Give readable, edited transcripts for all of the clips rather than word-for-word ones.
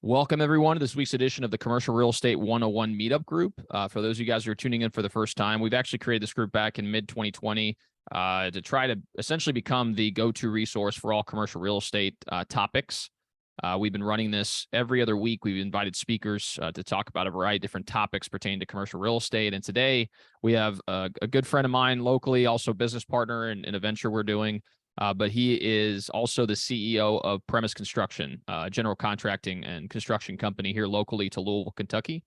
Welcome, everyone, to this week's edition of the Commercial Real Estate 101 Meetup Group. For those of you guys who are tuning in for the first time, we've actually created this group back in mid-2020 to try to essentially become the go-to resource for all commercial real estate topics. We've been running this every other week. We've invited speakers to talk about a variety of different topics pertaining to commercial real estate. And today we have a good friend of mine locally, also business partner in a venture we're doing. But he is also the CEO of Premise Construction, general contracting and construction company here locally to Louisville, Kentucky.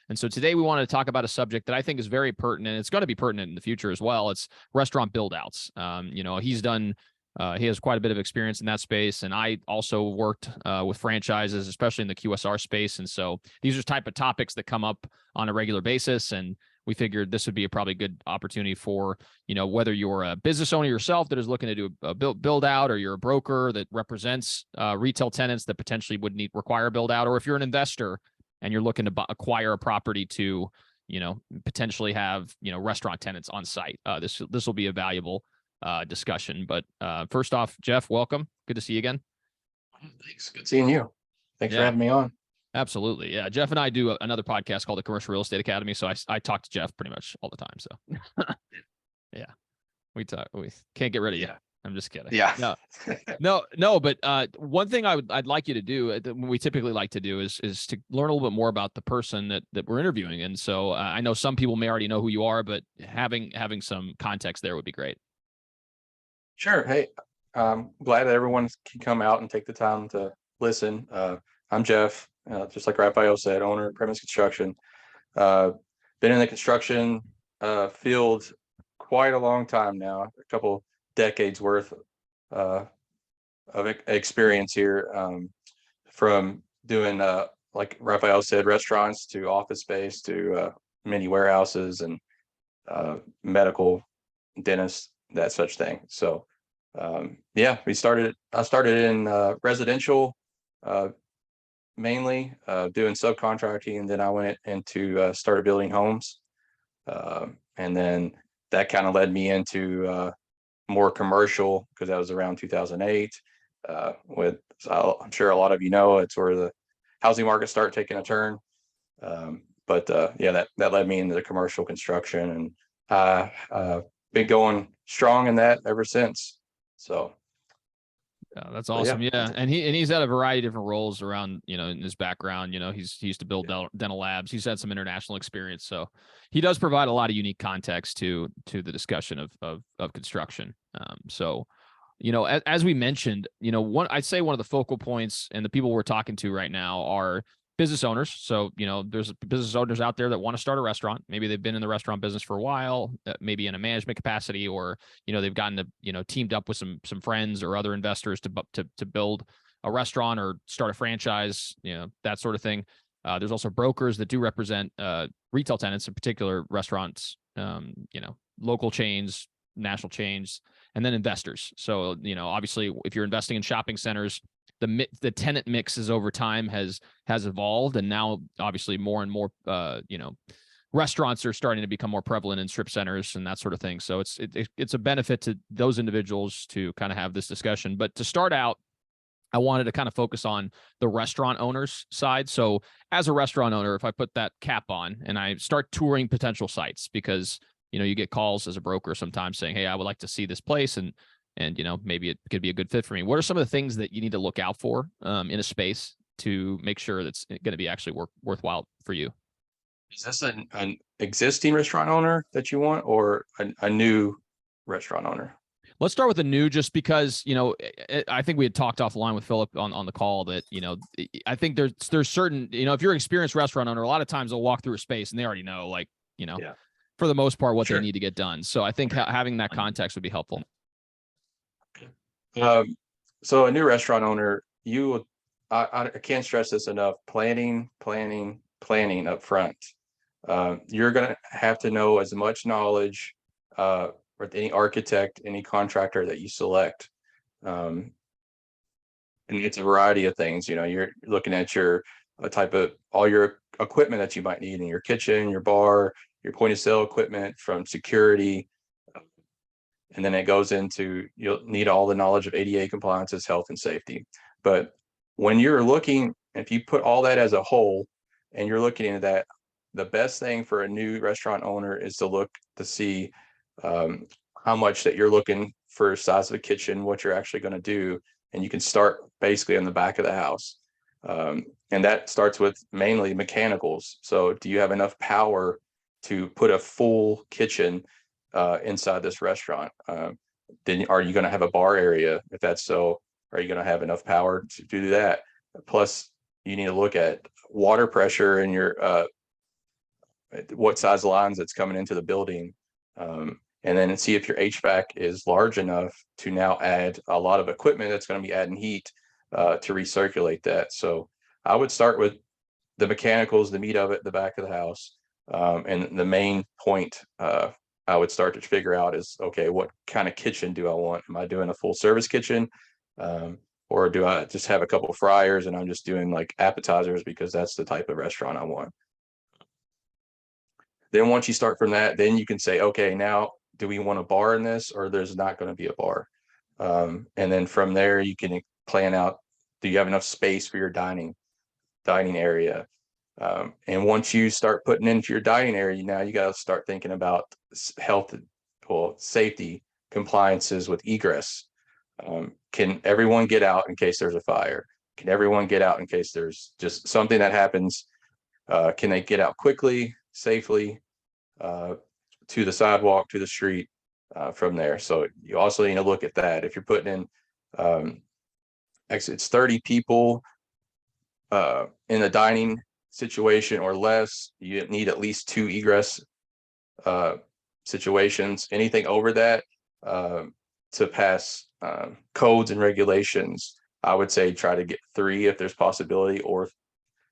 And so today we wanted to talk about a subject that I think is very pertinent. It's going to be pertinent in the future as well. It's restaurant build-outs. He has quite a bit of experience in that space. And I also worked with franchises, especially in the QSR space. And so these are type of topics that come up on a regular basis. And we figured this would be a probably good opportunity for, whether you're a business owner yourself that is looking to do a build out, or you're a broker that represents retail tenants that potentially would require a build out, or if you're an investor and you're looking to acquire a property to, potentially have, restaurant tenants on site. This will be a valuable discussion. But first off, Jeff, welcome. Good to see you again. Thanks. Good seeing you. Thanks for having me on. Absolutely. Yeah. Jeff and I do another podcast called the Commercial Real Estate Academy. So I talk to Jeff pretty much all the time. So yeah, we can't get rid of you. I'm just kidding. Yeah. No. But one thing I'd like you to do, we typically like to do is to learn a little bit more about the person that we're interviewing. And so I know some people may already know who you are, but having some context there would be great. Sure. Hey, I'm glad that everyone can come out and take the time to listen. I'm Jeff. Just like Raphael said, owner of Premise Construction. Been in the construction field quite a long time now, a couple decades worth of experience here, from doing, like Raphael said, restaurants to office space to many warehouses and medical, dentists, that such thing. So I started in residential, mainly doing subcontracting, and then I went into started building homes, and then that kind of led me into more commercial, because that was around 2008. I'm sure a lot of it's where the housing market started taking a turn, but that led me into the commercial construction, and been going strong in that ever since. So yeah, that's awesome. Yeah. And he's had a variety of different roles around, in his background. He used to build dental labs. He's had some international experience. So he does provide a lot of unique context to the discussion of construction. As we mentioned, I'd say one of the focal points and the people we're talking to right now are business owners. So, there's business owners out there that want to start a restaurant. Maybe they've been in the restaurant business for a while, maybe in a management capacity, or, they've gotten to, teamed up with some friends or other investors to build a restaurant or start a franchise, that sort of thing. There's also brokers that do represent retail tenants, in particular restaurants, local chains, national chains, and then investors. So, obviously, if you're investing in shopping centers, the tenant mixes over time has evolved, and now obviously more and more restaurants are starting to become more prevalent in strip centers and that sort of thing. So it's a benefit to those individuals to kind of have this discussion. But to start out, I wanted to kind of focus on the restaurant owners side. So as a restaurant owner, if I put that cap on and I start touring potential sites, because you get calls as a broker sometimes saying, hey, I would like to see this place, and maybe it could be a good fit for me. What are some of the things that you need to look out for in a space to make sure that's going to be actually worthwhile for you? Is this an existing restaurant owner that you want, or a new restaurant owner? Let's start with the new, just because, I think we had talked offline with Philip on the call that, I think there's certain, if you're an experienced restaurant owner, a lot of times they'll walk through a space and they already know, for the most part, what they need to get done. So I think having that context would be helpful. So a new restaurant owner, I can't stress this enough: planning up front. You're going to have to know as much knowledge, with any architect, any contractor that you select. And it's a variety of things. You're looking at your type of all your equipment that you might need in your kitchen, your bar, your point of sale equipment, from security. And then it goes into, you'll need all the knowledge of ADA compliances, health and safety. But when you're looking And if you put all that as a whole and you're looking into that, the best thing for a new restaurant owner is to look to see how much that you're looking for size of a kitchen, what you're actually going to do. And you can start basically in the back of the house. And that starts with mainly mechanicals. So do you have enough power to put a full kitchen inside this restaurant? Then are you going to have a bar area? If that's so, are you going to have enough power to do that? Plus, you need to look at water pressure in your what size lines that's coming into the building. And then see if your HVAC is large enough to now add a lot of equipment that's going to be adding heat to recirculate that. So I would start with the mechanicals, the meat of it, the back of the house. And the main point I would start to figure out is, okay, what kind of kitchen do I want? Am I doing a full service kitchen? Or do I just have a couple of fryers and I'm just doing like appetizers because that's the type of restaurant I want? Then once you start from that, then you can say, okay, now do we want a bar in this, or there's not going to be a bar? And then from there, you can plan out, do you have enough space for your dining area? And once you start putting into your dining area, now you got to start thinking about health, well, safety compliances with egress. Can everyone get out in case there's a fire? Can everyone get out in case there's just something that happens? Can they get out quickly, safely, to the sidewalk, to the street, from there? So you also need to look at that. If you're putting in, it's 30 people in a dining situation or less, you need at least 2 egress situations. Anything over that, to pass codes and regulations, I would say try to get 3 if there's possibility, or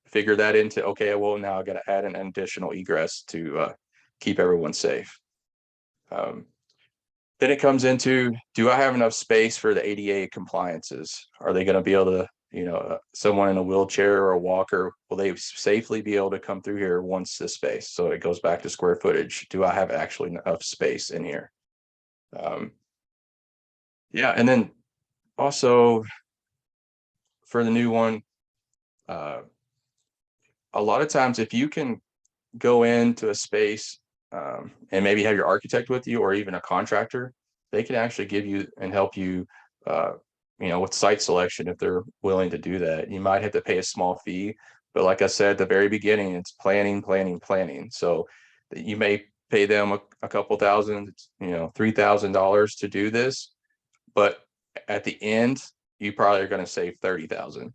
figure that into, okay, well, now I got to add an additional egress to keep everyone safe. Then it comes into, do I have enough space for the ADA compliances? Are they going to be able to, someone in a wheelchair or a walker, will they safely be able to come through here once this space? So it goes back to square footage. Do I have actually enough space in here? Yeah. And then also for the new one, a lot of times if you can go into a space and maybe have your architect with you, or even a contractor, they can actually give you and help you, with site selection if they're willing to do that. You might have to pay a small fee, but like I said at the very beginning, it's planning. So you may pay them a couple thousand, $3,000 to do this, but at the end, you probably are going to save 30,000.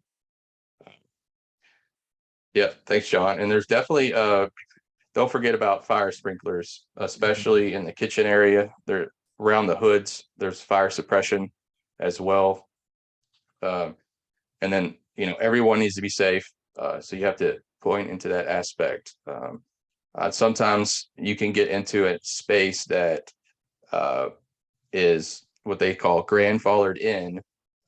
Yeah, thanks, John. And there's definitely don't forget about fire sprinklers, especially in the kitchen area. They're around the hoods. There's fire suppression as well. And then, everyone needs to be safe. So you have to point into that aspect. Sometimes you can get into a space that is what they call grandfathered in,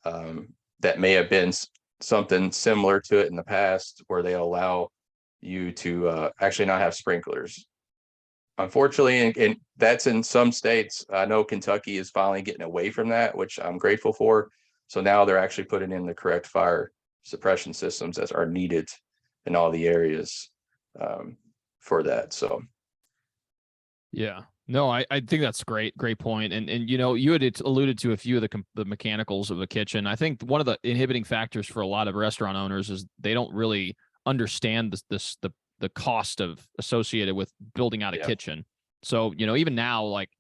that may have been something similar to it in the past, where they allow you to actually not have sprinklers. Unfortunately, and that's in some states. I know Kentucky is finally getting away from that, which I'm grateful for. So now they're actually putting in the correct fire suppression systems that are needed in all the areas for that. So yeah, no, I think that's great point. And you had alluded to a few of the mechanicals of the kitchen. I think one of the inhibiting factors for a lot of restaurant owners is they don't really understand the cost associated with building out a kitchen. So, even now, like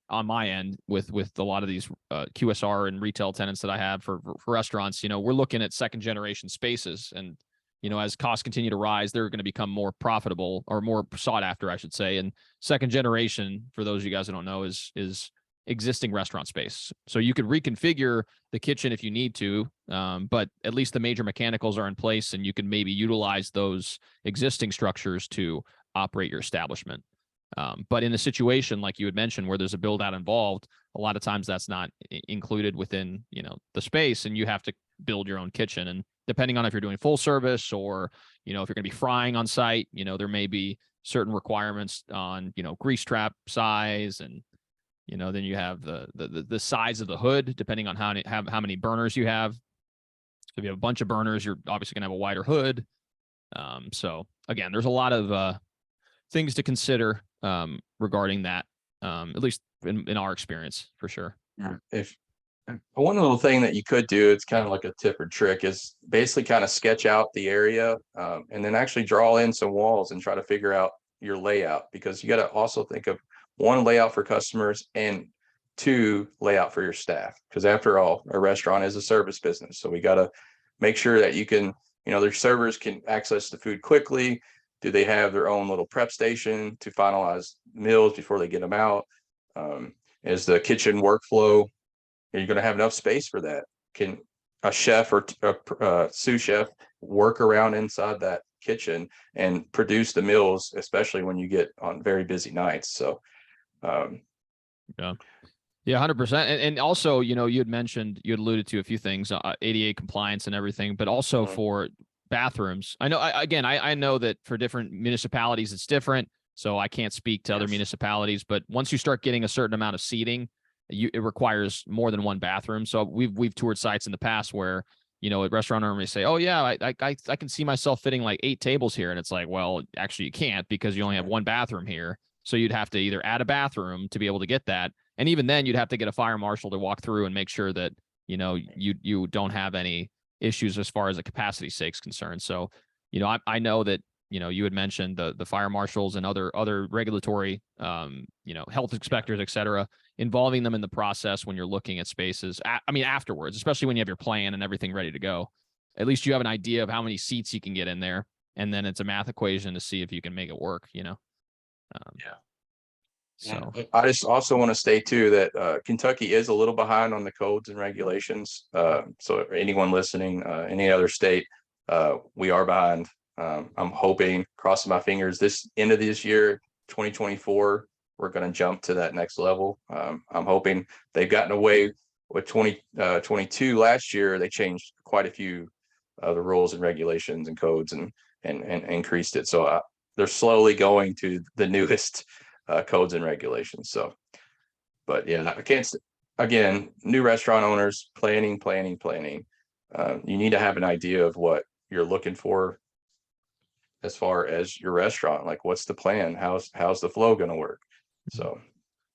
on my end with a lot of these QSR and retail tenants that I have for restaurants, we're looking at second generation spaces, and as costs continue to rise, they're going to become more profitable, or more sought after, I should say. And second generation, for those of you guys who don't know, is existing restaurant space. So you could reconfigure the kitchen if you need to, but at least the major mechanicals are in place, and you can maybe utilize those existing structures to operate your establishment. But in a situation like you had mentioned, where there's a build out involved, a lot of times that's not included within, the space, and you have to build your own kitchen. And depending on if you're doing full service, or, if you're going to be frying on site, there may be certain requirements on, grease trap size, and, then you have the size of the hood, depending on how many burners you have. So if you have a bunch of burners, you're obviously going to have a wider hood. So again, there's a lot of things to consider regarding that, at least in our experience, for sure. If one little thing that you could do, it's kind of like a tip or trick, is basically kind of sketch out the area and then actually draw in some walls and try to figure out your layout, because you got to also think of one, layout for customers, and two, layout for your staff. Because after all, a restaurant is a service business. So we got to make sure that you can, their servers can access the food quickly. Do they have their own little prep station to finalize meals before they get them out? Is the kitchen workflow, are you going to have enough space for that? Can a chef or a sous chef work around inside that kitchen and produce the meals, especially when you get on very busy nights? So, yeah, 100%. And also, you had mentioned, you had alluded to a few things, ADA compliance and everything, but also for bathrooms. I know, I know that for different municipalities, it's different. So I can't speak to other municipalities, but once you start getting a certain amount of seating, it requires more than one bathroom. So we've toured sites in the past where, a restaurant owner may say, oh yeah, I can see myself fitting like 8 tables here. And it's like, well, actually you can't, because you only have one bathroom here. So you'd have to either add a bathroom to be able to get that. And even then you'd have to get a fire marshal to walk through and make sure that, you don't have any issues as far as the capacity sake is concerned. So, I know that, you had mentioned the fire marshals and other regulatory, health inspectors, et cetera, involving them in the process when you're looking at spaces. Afterwards, especially when you have your plan and everything ready to go, at least you have an idea of how many seats you can get in there. And then it's a math equation to see if you can make it work, So I just also want to state too that Kentucky is a little behind on the codes and regulations. So anyone listening, any other state, we are behind. I'm hoping, crossing my fingers, this end of this year, 2024, we're going to jump to that next level. I'm hoping. They've gotten away with 2022 last year. They changed quite a few of the rules and regulations and codes and increased it. So they're slowly going to the newest codes and regulations. So, but yeah, I can't. Again, new restaurant owners, planning. You need to have an idea of what you're looking for as far as your restaurant. Like, what's the plan? How's the flow going to work? So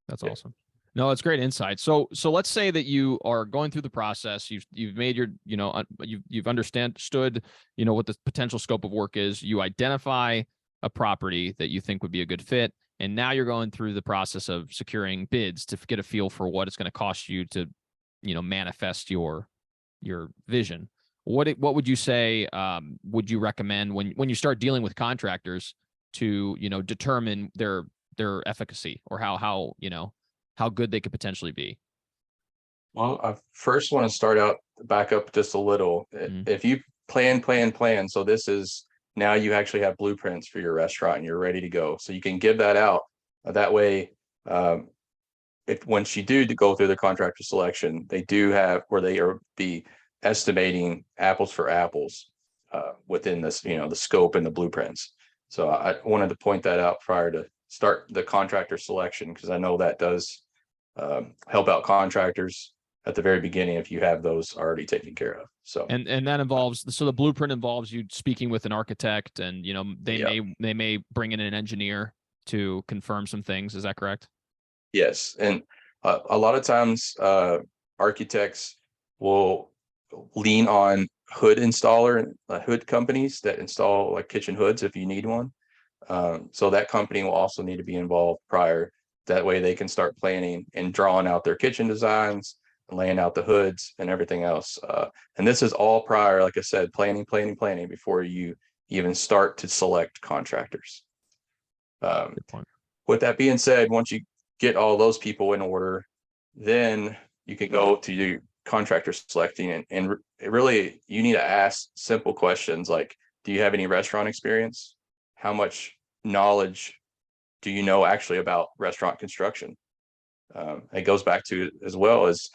that's awesome. No, it's great insight. So let's say that you are going through the process. You've made your, you've understood, what the potential scope of work is. You identify a property that you think would be a good fit. And now you're going through the process of securing bids to get a feel for what it's going to cost you to, manifest your vision. What would you say, would you recommend when you start dealing with contractors to, determine their efficacy, or how good they could potentially be? Well, I first want to start out, back up just a little. If you plan. So this is, now you actually have blueprints for your restaurant and you're ready to go. So you can give that out. That way, once you do go through the contractor selection, they do have where they are be estimating apples for apples within this, the scope and the blueprints. So I wanted to point that out prior to start the contractor selection, because I know that does help out contractors at the very beginning if you have those already taken care of. So and that involves, so the blueprint involves you speaking with an architect, and they may bring in an engineer to confirm some things. Is that correct? Yes, and a lot of times architects will lean on hood installer, hood companies that install like kitchen hoods if you need one. So that company will also need to be involved prior. That way they can start planning and drawing out their kitchen designs, laying out the hoods and everything else. And this is all prior, like I said, planning before you even start to select contractors. Good point. With that being said, once you get all those people in order, then you can go to your contractor selecting, and really you need to ask simple questions like, do you have any restaurant experience? How much knowledge do you know actually about restaurant construction? It goes back to, as well as,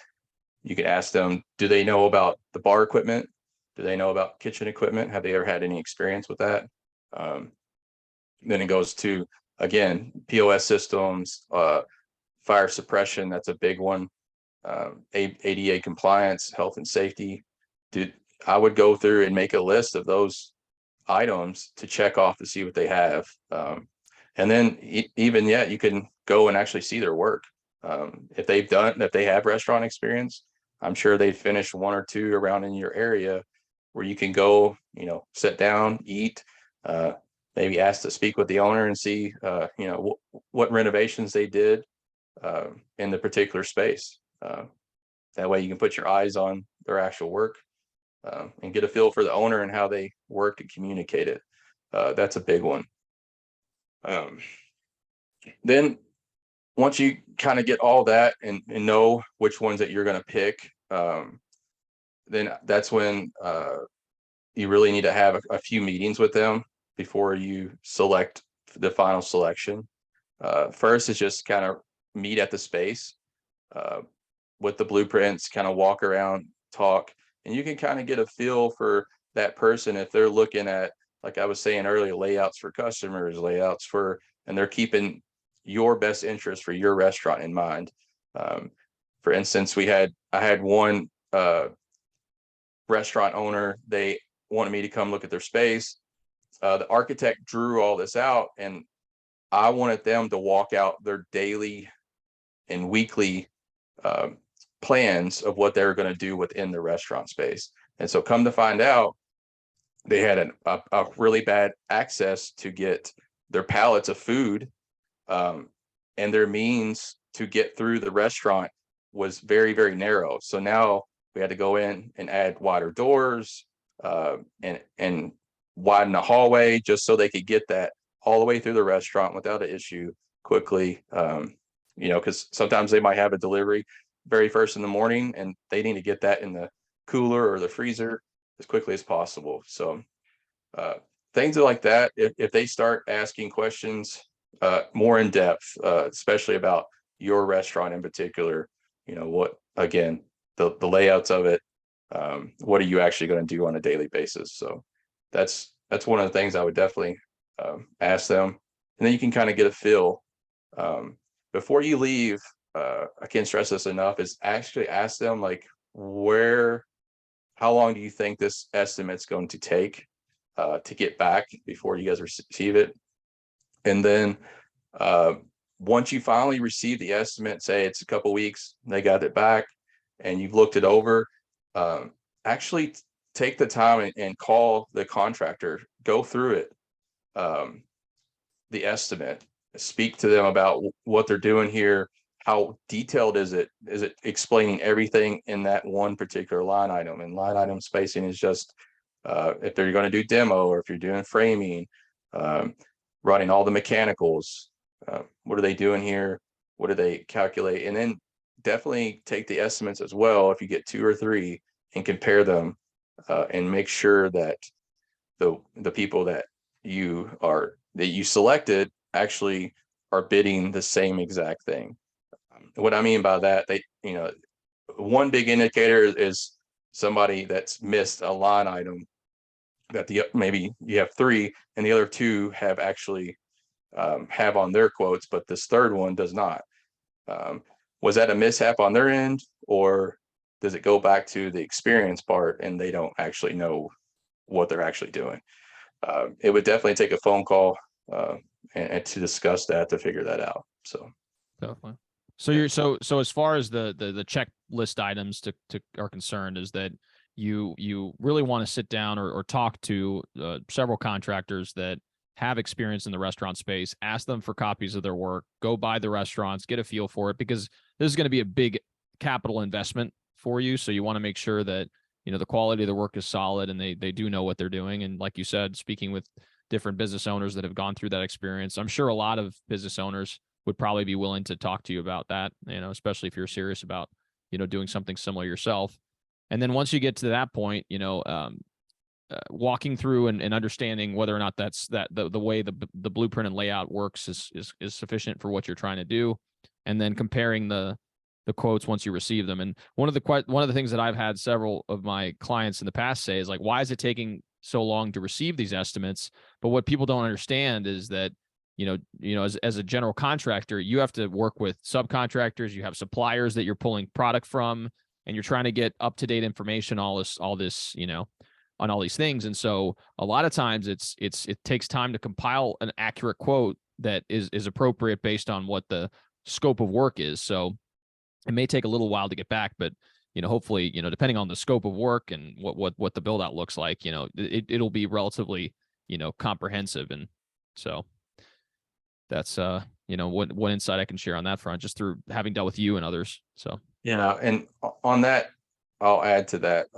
you can ask them, do they know about the bar equipment? Do they know about kitchen equipment? Have they ever had any experience with that? Then it goes to, again, POS systems, fire suppression. That's a big one. ADA compliance, health and safety. I would go through and make a list of those items to check off to see what they have. And then even yet, you can go and actually see their work. If they have restaurant experience, I'm sure they finished one or two around in your area where you can go, sit down, eat, maybe ask to speak with the owner and see, what renovations they did in the particular space. That way you can put your eyes on their actual work and get a feel for the owner and how they work and communicate it. That's a big one. Then once you kind of get all that and know which ones that you're going to pick, then that's when you really need to have a few meetings with them before you select the final selection. First is just kind of meet at the space with the blueprints, kind of walk around, talk, and you can kind of get a feel for that person if they're looking at, like I was saying earlier, layouts for customers, and they're keeping your best interest for your restaurant in mind. For instance, I had one restaurant owner, they wanted me to come look at their space. The architect drew all this out, and I wanted them to walk out their daily and weekly plans of what they were going to do within the restaurant space. And so come to find out, they had a really bad access to get their pallets of food, and their means to get through the restaurant was very, very narrow. So now we had to go in and add wider doors and widen the hallway just so they could get that all the way through the restaurant without an issue quickly. Because sometimes they might have a delivery very first in the morning and they need to get that in the cooler or the freezer as quickly as possible. So things like that, if they start asking questions more in depth, especially about your restaurant in particular, what, again, the layouts of it, what are you actually going to do on a daily basis? So that's one of the things I would definitely ask them. And then you can kind of get a feel before you leave. I can't stress this enough, is actually ask them, like, how long do you think this estimate's going to take to get back before you guys receive it? And then once you finally receive the estimate, say it's a couple weeks, they got it back and you've looked it over, actually take the time and call the contractor, go through it, the estimate, speak to them about what they're doing here. How detailed is it? Is it explaining everything in that one particular line item? And line item spacing is just if they're going to do demo, or if you're doing framing, running all the mechanicals, what are they doing here? What do they calculate? And then definitely take the estimates as well if you get 2 or 3 and compare them and make sure that the people that you selected actually are bidding the same exact thing. What I mean by that, one big indicator is somebody that's missed a line item that maybe you have 3 and the other 2 have actually have on their quotes, but this third one does not. Was that a mishap on their end, or does it go back to the experience part and they don't actually know what they're actually doing? It would definitely take a phone call and to discuss that, to figure that out. So definitely. So so as far as the checklist items are concerned, is that you really want to sit down or talk to several contractors that have experience in the restaurant space, ask them for copies of their work, go by the restaurants, get a feel for it, because this is going to be a big capital investment for you. So you want to make sure that, the quality of the work is solid and they do know what they're doing. And like you said, speaking with different business owners that have gone through that experience, I'm sure a lot of business owners would probably be willing to talk to you about that, especially if you're serious about, doing something similar yourself. And then once you get to that point, walking through and understanding whether or not the way the blueprint and layout works is sufficient for what you're trying to do, and then comparing the quotes once you receive them. And one of the things that I've had several of my clients in the past say is, like, why is it taking so long to receive these estimates? But what people don't understand is that as a general contractor, you have to work with subcontractors, you have suppliers that you're pulling product from, and you're trying to get up-to-date information, all this, on all these things. And so a lot of times it takes time to compile an accurate quote that is appropriate based on what the scope of work is. So it may take a little while to get back, but hopefully, depending on the scope of work and what the build out looks like, it'll be relatively, comprehensive. And so that's one insight I can share on that front, just through having dealt with you and others. So Yeah, and on that, I'll add to that.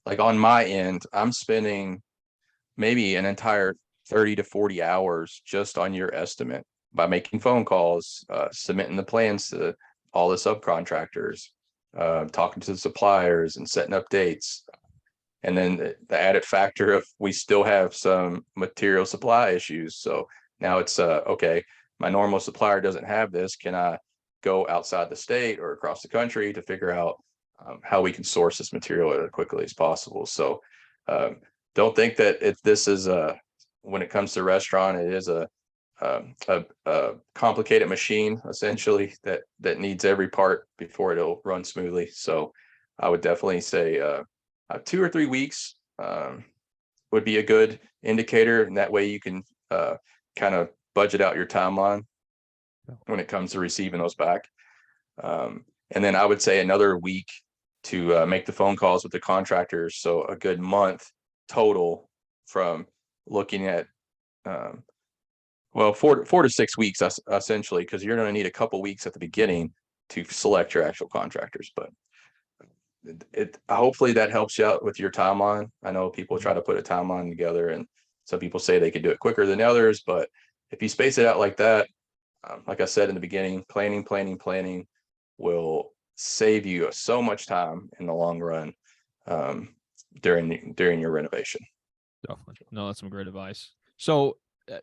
Like on my end, I'm spending maybe an entire 30 to 40 hours just on your estimate by making phone calls, submitting the plans to all the subcontractors, talking to the suppliers and setting up dates. And then the added factor of we still have some material supply issues. So now it's okay, my normal supplier doesn't have this. Can I go outside the state or across the country to figure out how we can source this material as quickly as possible? So don't think that this is when it comes to restaurant, it is a complicated machine essentially that needs every part before it'll run smoothly. So I would definitely say 2 or 3 weeks would be a good indicator, and that way you can kind of budget out your timeline when it comes to receiving those back. And then I would say another week to make the phone calls with the contractors. So a good month total from looking at, 4 to 6 weeks essentially, because you're going to need a couple weeks at the beginning to select your actual contractors. But hopefully that helps you out with your timeline. I know people try to put a timeline together, and some people say they can do it quicker than others, but if you space it out like that, like I said in the beginning, planning will save you so much time in the long run during your renovation. Definitely. No, that's some great advice. So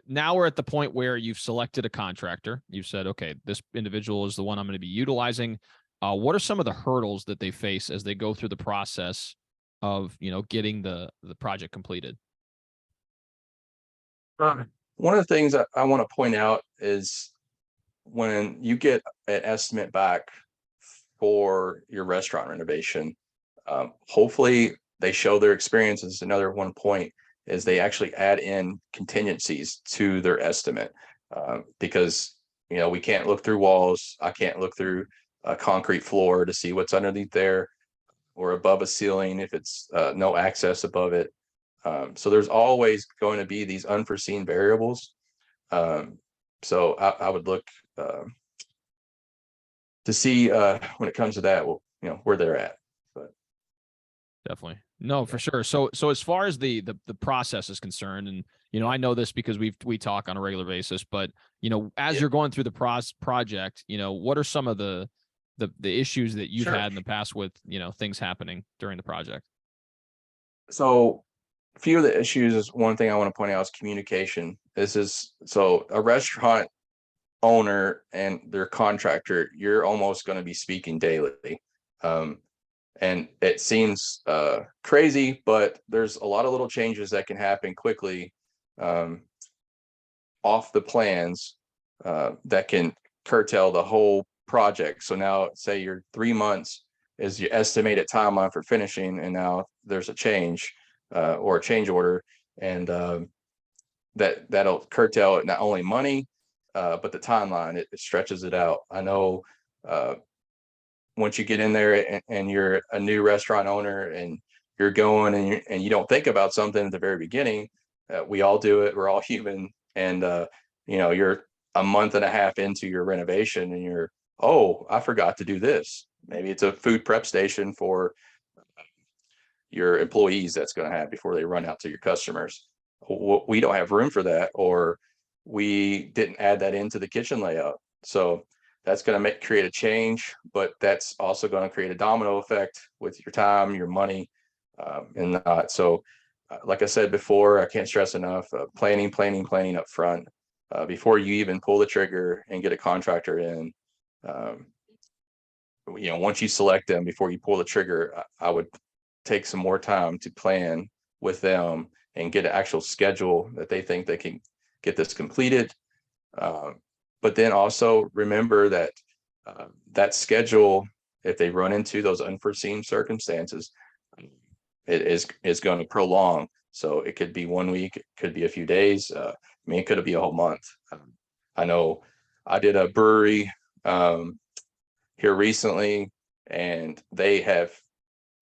now we're at the point where you've selected a contractor. You've said, okay, this individual is the one I'm going to be utilizing. What are some of the hurdles that they face as they go through the process of, getting the project completed? One of the things that I want to point out is when you get an estimate back for your restaurant renovation, hopefully they show their experiences. Another one point is they actually add in contingencies to their estimate, because we can't look through walls. I can't look through a concrete floor to see what's underneath there, or above a ceiling if it's no access above it. So there's always going to be these unforeseen variables. So I would look to see when it comes to that, where they're at. But definitely. No, for sure. So as far as the process is concerned, and I know this because we talk on a regular basis, but as you're going through the project, what are some of the issues that you've had in the past with things happening during the project? So a few of the issues is, one thing I want to point out is communication. So a restaurant owner and their contractor, you're almost going to be speaking daily. And it seems crazy, but there's a lot of little changes that can happen quickly off the plans that can curtail the whole project. So now say your 3 months is your estimated timeline for finishing, and now there's a change or a change order, and that'll curtail not only money but the timeline. It stretches it out. I know once you get in there and you're a new restaurant owner and you're going and you don't think about something at the very beginning, we all do it. We're all human. And you're a month and a half into your renovation and you're, oh, I forgot to do this. Maybe it's a food prep station for your employees that's going to have before they run out to your customers. We don't have room for that, or we didn't add that into the kitchen layout. So that's going to create a change, but that's also going to create a domino effect with your time, your money, and not. So like I said before, I can't stress enough, planning up front before you even pull the trigger and get a contractor in. Once you select them, before you pull the trigger, I would take some more time to plan with them and get an actual schedule that they think they can get this completed. But then also remember that that schedule if they run into those unforeseen circumstances, it is going to prolong. So it could be 1 week, it could be a few days. I mean, it could be a whole month. I know I did a brewery here recently, and they have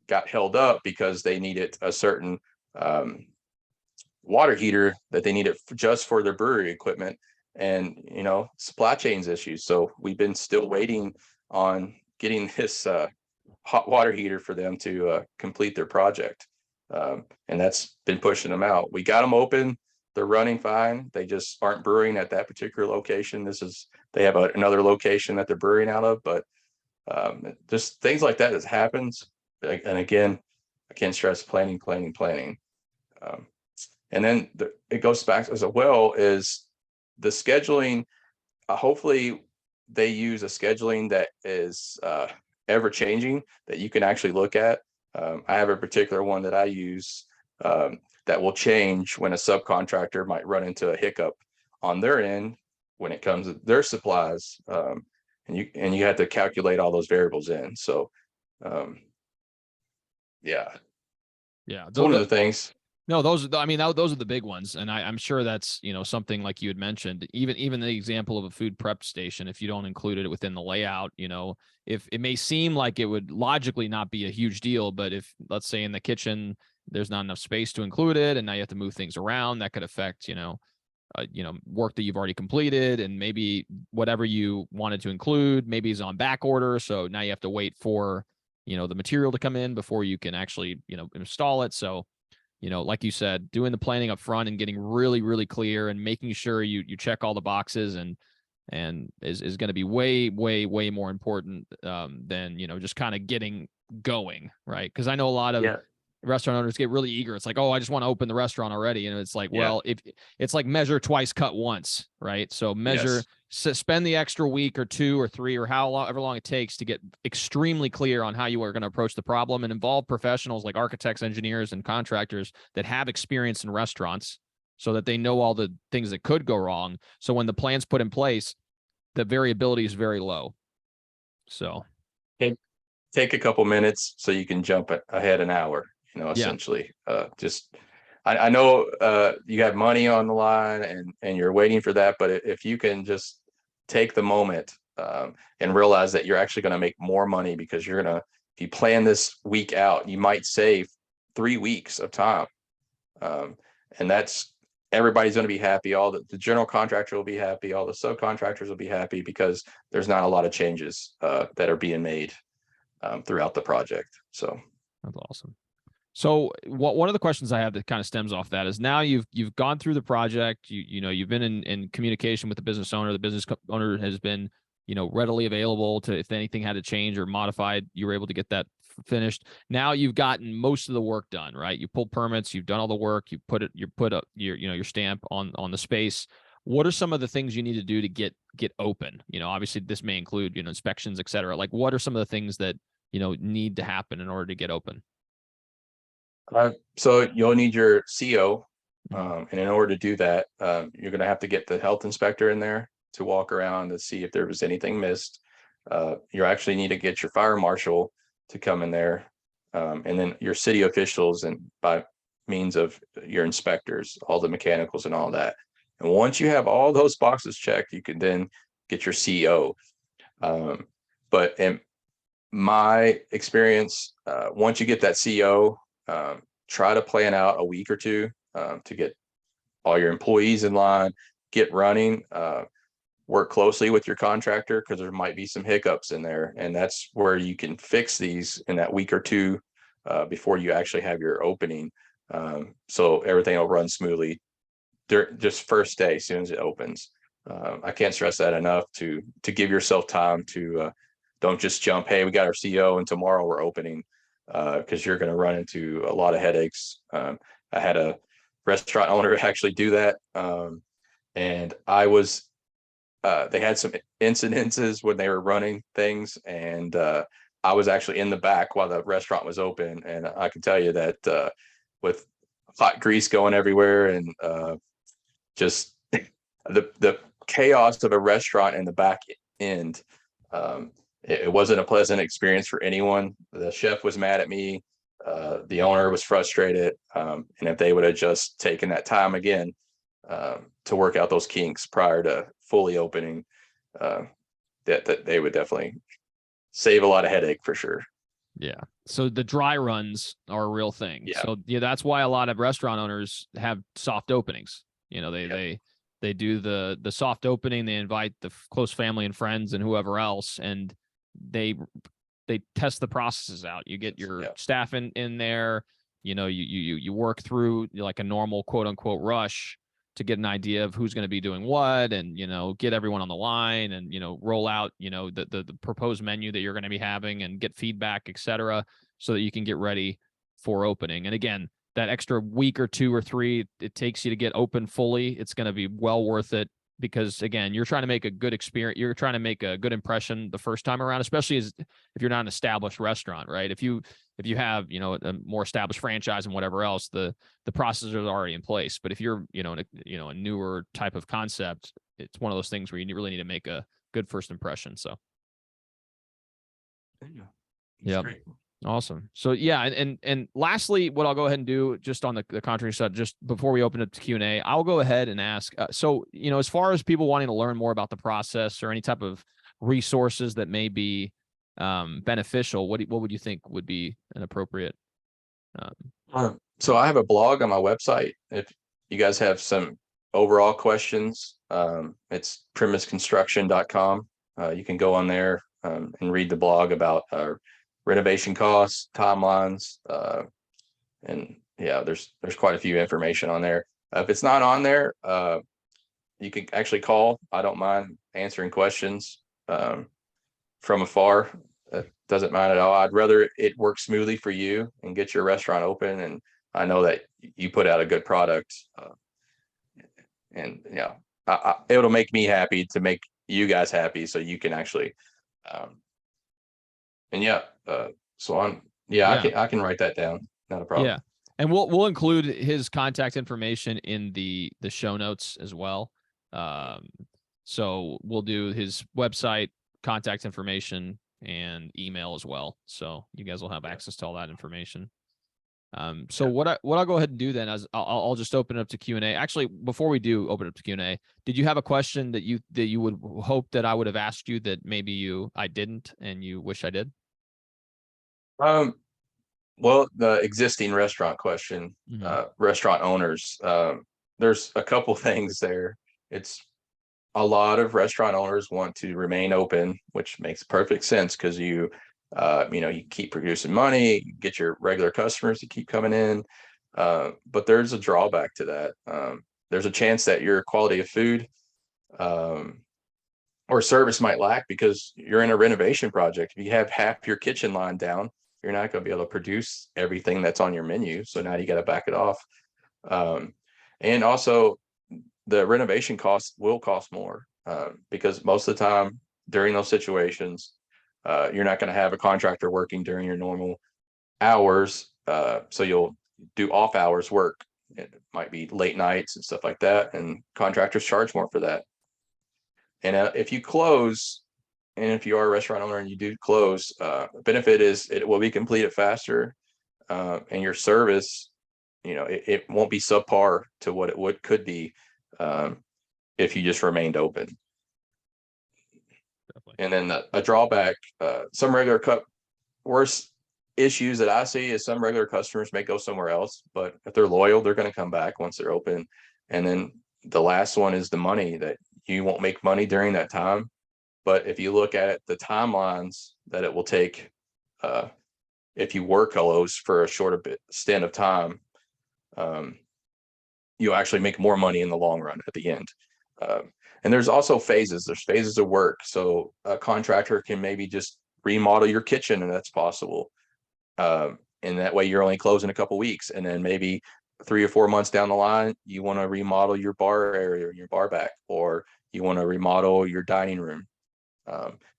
got held up because they needed a certain water heater that they needed just for their brewery equipment, and supply chains issues. So we've been still waiting on getting this hot water heater for them to complete their project, and that's been pushing them out. We got them open, they're running fine, they just aren't brewing at that particular location. They have another location that they're brewing out of, but just things like that happens. And again, I can't stress planning. And then it goes back as well is the scheduling. Hopefully they use a scheduling that is ever changing, that you can actually look at. I have a particular one that I use that will change when a subcontractor might run into a hiccup on their end when it comes to their supplies. And you have to calculate all those variables in. So yeah, it's one of the things. No, those are the big ones. And I'm sure that's, something like you had mentioned, even the example of a food prep station, if you don't include it within the layout, if it may seem like it would logically not be a huge deal, but if, let's say, in the kitchen, there's not enough space to include it, and now you have to move things around, that could affect, work that you've already completed, and maybe whatever you wanted to include maybe is on back order. So now you have to wait for, the material to come in before you can actually, install it. So, like you said, doing the planning up front and getting really, really clear and making sure you check all the boxes and is going to be way, way, way more important than, just kind of getting going. Right. Because I know a lot of restaurant owners get really eager. It's like, oh, I just want to open the restaurant already. And it's like, well, if it's like measure twice, cut once, right? So measure, spend the extra week or 2 or 3 or however long it takes to get extremely clear on how you are going to approach the problem, and involve professionals like architects, engineers, and contractors that have experience in restaurants, so that they know all the things that could go wrong. So when the plan's put in place, the variability is very low. So take a couple minutes so you can jump ahead an hour. Essentially, I know you have money on the line and you're waiting for that, but if you can just take the moment and realize that you're actually going to make more money, because if you plan this week out, you might save 3 weeks of time, and everybody's going to be happy. All the general contractor will be happy, all the subcontractors will be happy, because there's not a lot of changes that are being made throughout the project. So that's awesome. So one of the questions I have that kind of stems off that is, now you've gone through the project, you've been in communication with the business owner. The business owner has been, readily available to, if anything had to change or modified, you were able to get that finished. Now you've gotten most of the work done, right? You pulled permits, you've done all the work, you put up your stamp on the space. What are some of the things you need to do to get open? Obviously this may include, inspections, et cetera. Like, what are some of the things that, need to happen in order to get open? So you'll need your CO, and in order to do that, you're going to have to get the health inspector in there to walk around to see if there was anything missed. You actually need to get your fire marshal to come in there, and then your city officials, and by means of your inspectors, all the mechanicals and all that. And once you have all those boxes checked, you can then get your CO. But in my experience, once you get that CO, try to plan out a week or 2 to get all your employees in line, get running, work closely with your contractor, because there might be some hiccups in there, and that's where you can fix these in that week or 2 before you actually have your opening, so everything will run smoothly just first day as soon as it opens. I can't stress that enough, to give yourself time to don't just jump, hey, we got our CO and tomorrow we're opening, because you're going to run into a lot of headaches. I had a restaurant owner actually do that, and they had some incidences when they were running things, and I was actually in the back while the restaurant was open, and I can tell you that with hot grease going everywhere, and just the chaos of a restaurant in the back end, it wasn't a pleasant experience for anyone. The chef was mad at me. The owner was frustrated. And if they would have just taken that time again to work out those kinks prior to fully opening, that they would definitely save a lot of headache for sure. Yeah. So the dry runs are a real thing. Yeah. So yeah, that's why a lot of restaurant owners have soft openings. You know, they do the soft opening, they invite the close family and friends and whoever else, and they test the processes out. You get your staff in there, you know, you work through like a normal quote unquote rush to get an idea of who's going to be doing what, and, you know, get everyone on the line, and, you know, roll out, you know, the proposed menu that you're going to be having, and get feedback, etc., so that you can get ready for opening. And again, that extra week or 2 or 3 it takes you to get open fully, it's going to be well worth it, because again, you're trying to make a good experience. You're trying to make a good impression the first time around, especially if you're not an established restaurant, right? If you have, you know, a more established franchise and whatever else, the processes are already in place. But if you're, you know, a newer type of concept, it's one of those things where you really need to make a good first impression. So, yeah. Awesome. So yeah, and lastly, what I'll go ahead and do just on the contrary side, just before we open up to Q&A, I'll go ahead and ask. So, you know, as far as people wanting to learn more about the process or any type of resources that may be beneficial, what would you think would be an appropriate? So I have a blog on my website. If you guys have some overall questions, it's premisconstruction.com. You can go on there and read the blog about renovation costs, timelines, and yeah, there's quite a few information on there. If it's not on there, you can actually call. I don't mind answering questions from afar. Doesn't mind at all. I'd rather it work smoothly for you and get your restaurant open. And I know that you put out a good product, and yeah, it'll make me happy to make you guys happy, so you can actually, and yeah, so I can write that down. Not a problem. Yeah. And we'll include his contact information in the show notes as well. So we'll do his website, contact information, and email as well. So you guys will have access to all that information. So what I'll go ahead and do then is I'll just open it up to Q&A. Actually, before we do open it up to Q&A, did you have a question that you would hope that I would have asked you that maybe I didn't and you wish I did? Well, the existing restaurant question, restaurant owners, there's a couple things there. It's a lot of restaurant owners want to remain open, which makes perfect sense because you keep producing money, you get your regular customers to keep coming in. But there's a drawback to that. There's a chance that your quality of food or service might lack because you're in a renovation project. If you have half your kitchen line down, you're not going to be able to produce everything that's on your menu. So now you got to back it off. And also the renovation costs will cost more because most of the time during those situations, you're not going to have a contractor working during your normal hours. So you'll do off hours work. It might be late nights and stuff like that. And contractors charge more for that. And if you close, and if you are a restaurant owner and you do close, the benefit is it will be completed faster, and your service, it won't be subpar to what it could be if you just remained open. Definitely. And then a drawback, some worst issues that I see is some regular customers may go somewhere else, but if they're loyal, they're going to come back once they're open. And then the last one is the money, that you won't make money during that time. But if you look at the timelines that it will take, if you work Hellos for a shorter stint of time, you'll actually make more money in the long run at the end. And there's also phases. There's phases of work. So a contractor can maybe just remodel your kitchen, and that's possible. And that way you're only closing a couple weeks. And then maybe 3 or 4 months down the line, you want to remodel your bar area or your bar back, or you want to remodel your dining room.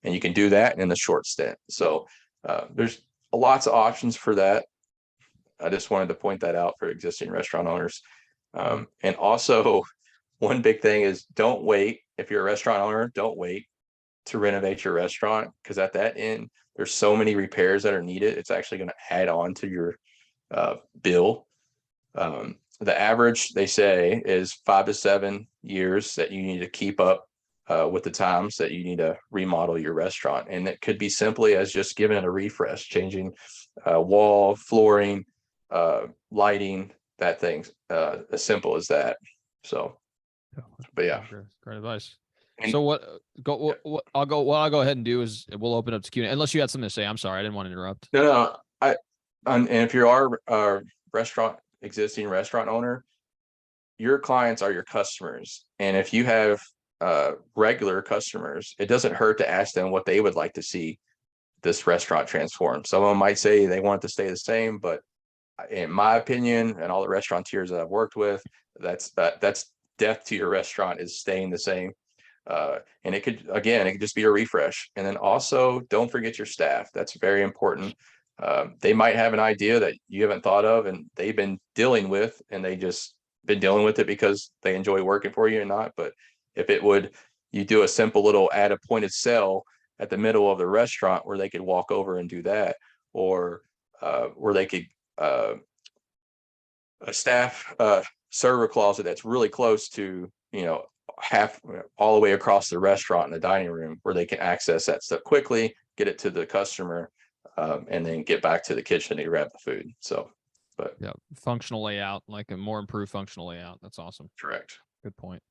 And you can do that in a short stint. So there's lots of options for that. I just wanted to point that out for existing restaurant owners. And also, one big thing is don't wait. If you're a restaurant owner, don't wait. to renovate your restaurant, because at that end, there's so many repairs that are needed. It's actually going to add on to your bill. The average, they say, is 5 to 7 years that you need to keep up with the times that you need to remodel your restaurant. And it could be simply as just giving it a refresh, changing wall, flooring, lighting, that thing, as simple as that. So, but yeah. Great advice. And- So what I'll go ahead and do is we'll open up to Q&A, unless you had something to say. I'm sorry, I didn't want to interrupt. No, and if you are a existing restaurant owner, your clients are your customers. And if you have regular customers, it doesn't hurt to ask them what they would like to see this restaurant transform. Someone might say they want it to stay the same, but in my opinion, and all the restaurateurs that I've worked with, that's death to your restaurant, is staying the same. And it could just be a refresh. And then also, don't forget your staff. That's very important. They might have an idea that you haven't thought of, and they've been dealing with, and they just been dealing with it because they enjoy working for you and not. But if you do a simple little add a point of sale at the middle of the restaurant where they could walk over and do that, or where they could a staff server closet that's really close to, half all the way across the restaurant in the dining room, where they can access that stuff quickly, get it to the customer, and then get back to the kitchen to grab the food. So, but yeah, functional layout, like a more improved functional layout. That's awesome. Correct. Good point.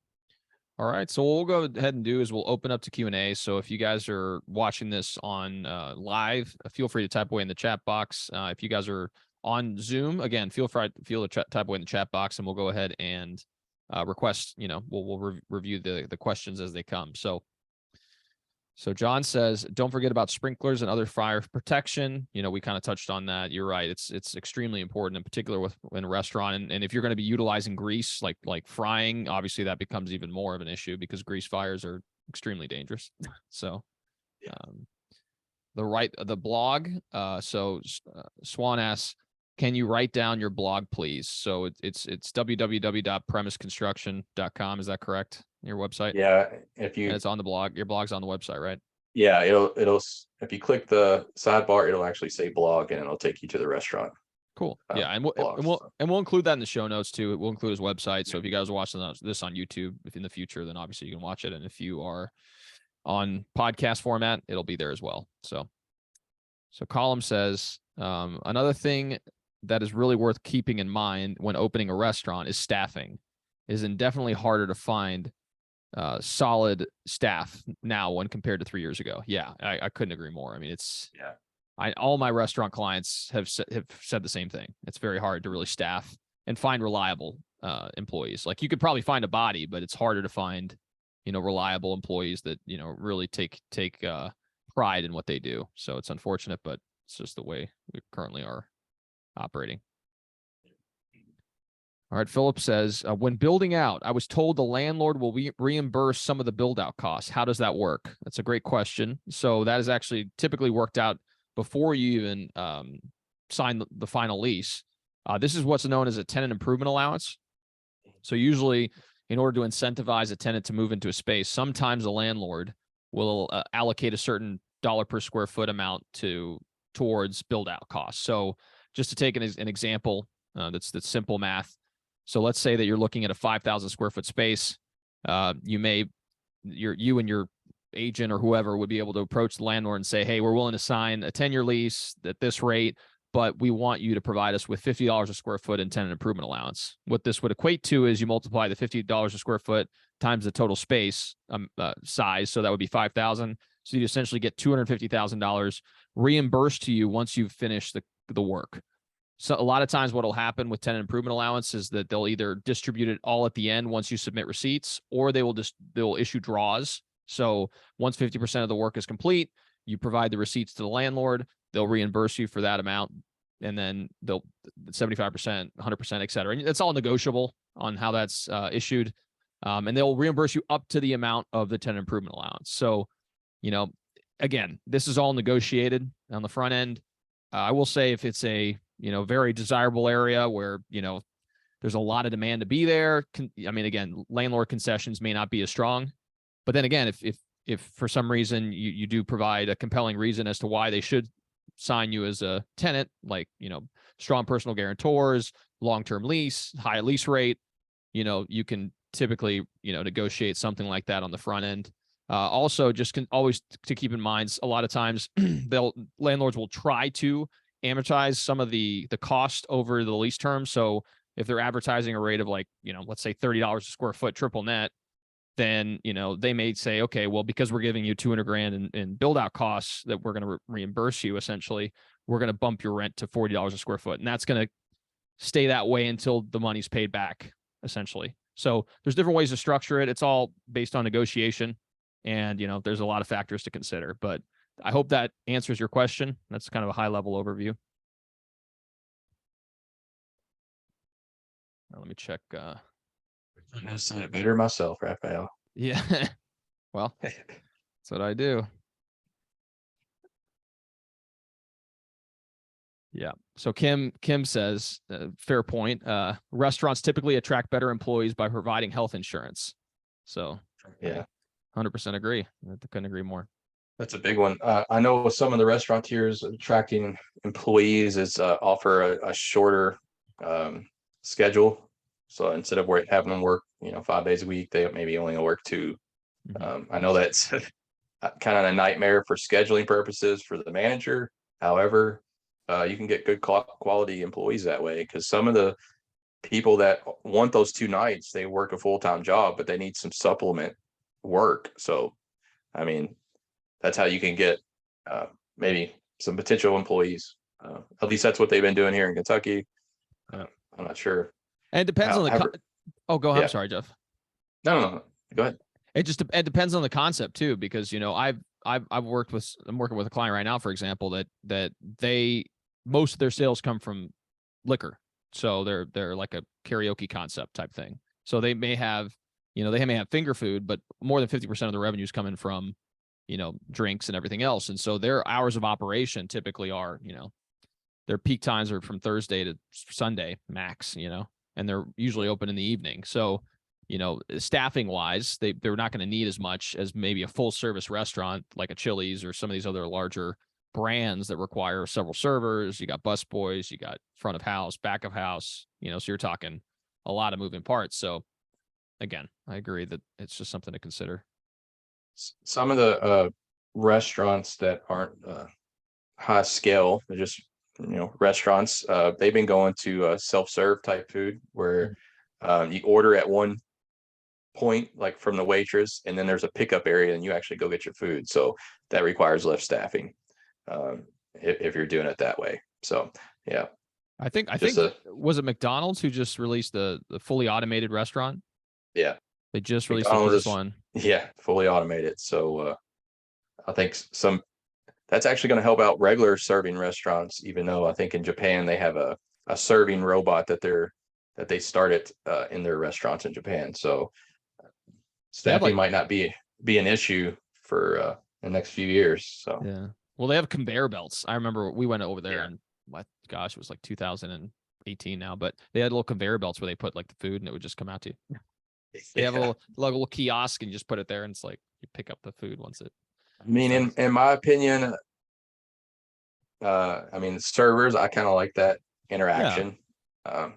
All right, so what we'll go ahead and do is we'll open up to Q&A. So if you guys are watching this on live, feel free to type away in the chat box. If you guys are on Zoom, again, feel free to type away in the chat box, and we'll go ahead and request, we'll review the questions as they come. So John says, don't forget about sprinklers and other fire protection. We kind of touched on that. You're right. It's extremely important, in particular in a restaurant. And if you're going to be utilizing grease, like frying, obviously that becomes even more of an issue, because grease fires are extremely dangerous. So, the blog. Swan asks, can you write down your blog, please? So it's www.premisconstruction.com. Is that correct? Your website? Yeah. And it's on the blog. Your blog's on the website, right? Yeah, it'll if you click the sidebar, it'll actually say blog, and it'll take you to the restaurant. Cool. Yeah, and we'll include that in the show notes too. We'll include his website. So if you guys are watching this on YouTube in the future, then obviously you can watch it. And if you are on podcast format, it'll be there as well. So Column says, another thing that is really worth keeping in mind when opening a restaurant is staffing. It is definitely harder to find solid staff now when compared to 3 years ago. Yeah, I couldn't agree more. I mean, all my restaurant clients have said the same thing. It's very hard to really staff and find reliable employees. Like, you could probably find a body, but it's harder to find, reliable employees that, really take pride in what they do. So it's unfortunate, but it's just the way we currently are operating. All right, Philip says, when building out, I was told the landlord will reimburse some of the build out costs. How does that work? That's a great question. So that is actually typically worked out before you even sign the final lease. This is what's known as a tenant improvement allowance. So usually, in order to incentivize a tenant to move into a space, sometimes the landlord will allocate a certain dollar per square foot amount towards build out costs. So just to take an example, that's simple math. So let's say that you're looking at a 5,000 square foot space. You and your agent or whoever would be able to approach the landlord and say, hey, we're willing to sign a 10-year lease at this rate, but we want you to provide us with $50 a square foot in tenant improvement allowance. What this would equate to is you multiply the $50 a square foot times the total space size. So that would be 5,000. So you essentially get $250,000 reimbursed to you once you've finished the work. So a lot of times what will happen with tenant improvement allowance is that they'll either distribute it all at the end once you submit receipts, or they'll issue draws. So once 50% of the work is complete, you provide the receipts to the landlord, they'll reimburse you for that amount, and then they'll 75%, 100%, et cetera. And it's all negotiable on how that's issued. And they'll reimburse you up to the amount of the tenant improvement allowance. So, again, this is all negotiated on the front end. I will say, if it's a very desirable area where, there's a lot of demand to be there. Again, landlord concessions may not be as strong. But then again, if if for some reason you do provide a compelling reason as to why they should sign you as a tenant, like, strong personal guarantors, long-term lease, high lease rate, you can typically, negotiate something like that on the front end. Also, just always to keep in mind, a lot of times landlords will try to amortize some of the cost over the lease term. So if they're advertising a rate of like, let's say $30 a square foot triple net, then, they may say, okay, well, because we're giving you 200 grand in build out costs that we're going to reimburse you, essentially, we're going to bump your rent to $40 a square foot. And that's going to stay that way until the money's paid back, essentially. So there's different ways to structure it. It's all based on negotiation, and, there's a lot of factors to consider, but I hope that answers your question. That's kind of a high level overview. Let me check. I said it better myself, Raphael. Yeah. Well, that's what I do. Yeah. So Kim says, fair point. Restaurants typically attract better employees by providing health insurance. So yeah, 100% agree. I couldn't agree more. That's a big one. I know some of the restaurateurs attracting employees is offer a shorter schedule. So instead of having them work, 5 days a week, they maybe only work 2. I know that's kind of a nightmare for scheduling purposes for the manager. However, you can get good quality employees that way, because some of the people that want those 2 nights, they work a full-time job, but they need some supplement work. So, I mean, that's how you can get maybe some potential employees. At least that's what they've been doing here in Kentucky. I'm not sure. And it depends on the. Oh, go ahead. Yeah. I'm sorry, Jeff. No. Go ahead. It depends on the concept too, because I'm working with a client right now, for example, that most of their sales come from liquor, so they're like a karaoke concept type thing. So they may have finger food, but more than 50% of the revenue is coming from drinks and everything else. And so their hours of operation typically are, their peak times are from Thursday to Sunday max, and they're usually open in the evening. So, staffing wise, they're not going to need as much as maybe a full service restaurant like a Chili's or some of these other larger brands that require several servers. You got bus boys, you got front of house, back of house, so you're talking a lot of moving parts. So again, I agree that it's just something to consider. Some of the restaurants that aren't high scale, they're just restaurants, they've been going to self-serve type food where you order at one point, like from the waitress, and then there's a pickup area and you actually go get your food. So that requires less staffing if you're doing it that way. So yeah, I think was it McDonald's who just released the fully automated restaurant? Yeah, they just released the first one. Yeah, fully automated. So I think that's actually going to help out regular serving restaurants, even though I think in Japan they have a serving robot that they started in their restaurants in Japan. So staffing might not be an issue for the next few years. So yeah, well, they have conveyor belts. I remember we went over there and it was like 2018 now, but they had little conveyor belts where they put like the food and it would just come out to you. They have a little kiosk and you just put it there and it's like you pick up the food once it. I mean, in my opinion, servers, I kind of like that interaction. Yeah.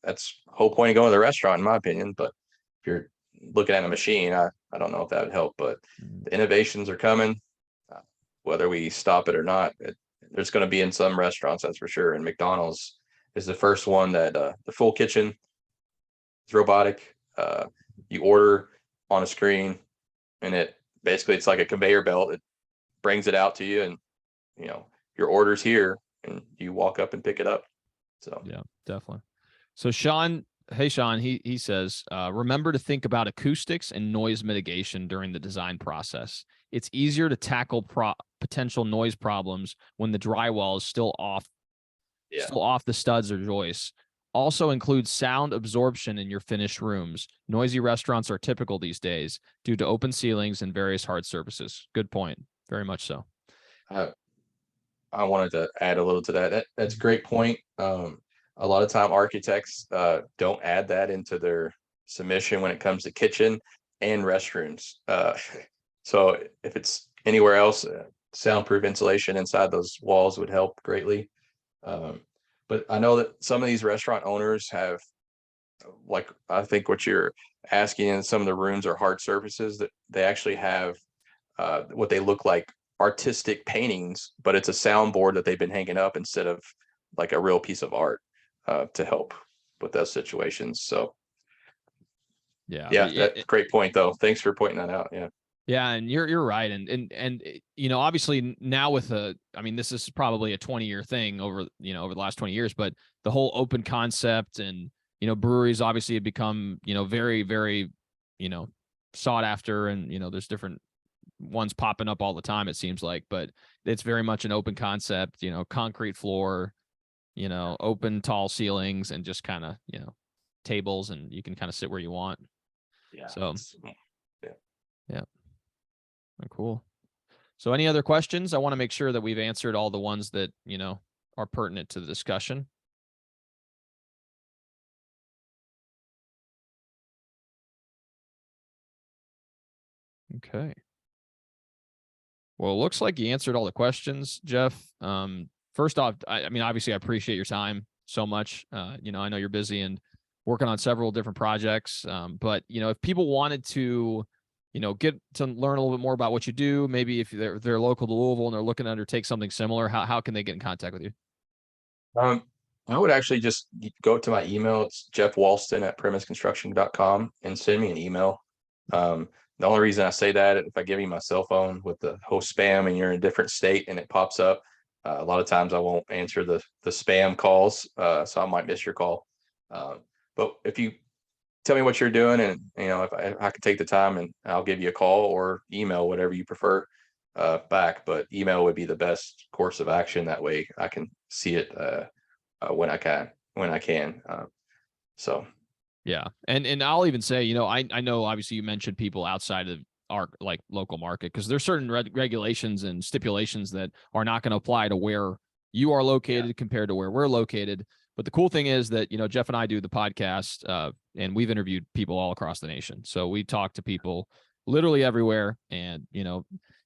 That's the whole point of going to the restaurant, in my opinion. But if you're looking at a machine, I don't know if that would help. But the innovations are coming, whether we stop it or not. There's going to be in some restaurants, that's for sure. And McDonald's is the first one that the full kitchen is robotic. You order on a screen, and it's like a conveyor belt. It brings it out to you, and your order's here, and you walk up and pick it up. So yeah, definitely. So Sean, he says, remember to think about acoustics and noise mitigation during the design process. It's easier to tackle potential noise problems when the drywall is still off the studs or joists. Also include sound absorption in your finished rooms. Noisy restaurants are typical these days due to open ceilings and various hard surfaces. Good point. Very much so. I wanted to add a little to that. That's a great point. A lot of time architects don't add that into their submission when it comes to kitchen and restrooms. So if it's anywhere else, soundproof insulation inside those walls would help greatly. But I know that some of these restaurant owners have, like, I think what you're asking, in some of the rooms are hard surfaces that they actually have what they look like artistic paintings, but it's a soundboard that they've been hanging up instead of like a real piece of art to help with those situations. So yeah, that's a great point though. Thanks for pointing that out. Yeah. Yeah, and you're right, and you know, obviously now with I mean, this is probably a 20-year thing over over the last 20 years, but the whole open concept and breweries obviously have become very very sought after, and there's different ones popping up all the time, it seems like, but it's very much an open concept, concrete floor, open tall ceilings, and just kind of tables, and you can kind of sit where you want. Yeah. So yeah. Cool. So any other questions? I want to make sure that we've answered all the ones that, are pertinent to the discussion. Okay. Well, it looks like you answered all the questions, Jeff. First off, I mean, obviously I appreciate your time so much. I know you're busy and working on several different projects. But if people wanted to, get to learn a little bit more about what you do, maybe if they're local to Louisville and they're looking to undertake something similar, how can they get in contact with you? I would actually just go to my email. It's jeffwalston@premisconstruction.com and send me an email. The only reason I say that, if I give you my cell phone with the host spam and you're in a different state and it pops up, a lot of times I won't answer the spam calls, so I might miss your call. But if you tell me what you're doing, and if I could take the time, and I'll give you a call or email, whatever you prefer, back. But email would be the best course of action. That way I can see it when I can. So yeah, and I'll even say, I know obviously you mentioned people outside of our like local market, because there's certain regulations and stipulations that are not going to apply to where you are located compared to where we're located. But the cool thing is that, Jeff and I do the podcast, and we've interviewed people all across the nation. So we talk to people literally everywhere. And,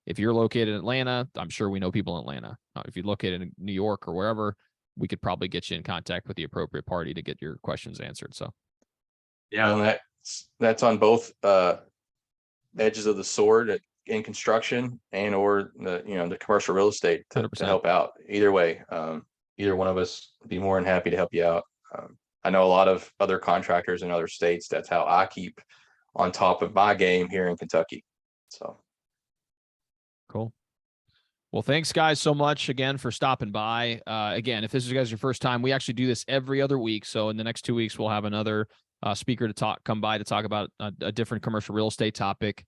if you're located in Atlanta, I'm sure we know people in Atlanta. If you're located in New York or wherever, we could probably get you in contact with the appropriate party to get your questions answered. So yeah, and that's on both edges of the sword in construction and or the commercial real estate to help out. Either way, either one of us would be more than happy to help you out. I know a lot of other contractors in other states. That's how I keep on top of my game here in Kentucky. So cool. Well, thanks guys so much again for stopping by. Again, if this is you guys your first time, we actually do this every other week. So in the next 2 weeks, we'll have another speaker to come by to talk about a different commercial real estate topic.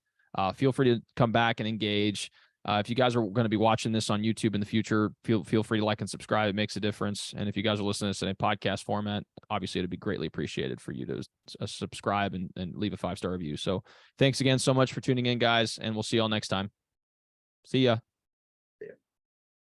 Feel free to come back and engage. If you guys are going to be watching this on YouTube in the future, feel free to like and subscribe. It makes a difference. And if you guys are listening to this in a podcast format, obviously it'd be greatly appreciated for you to subscribe and leave a 5-star review. So thanks again so much for tuning in, guys, and we'll see y'all next time. See ya.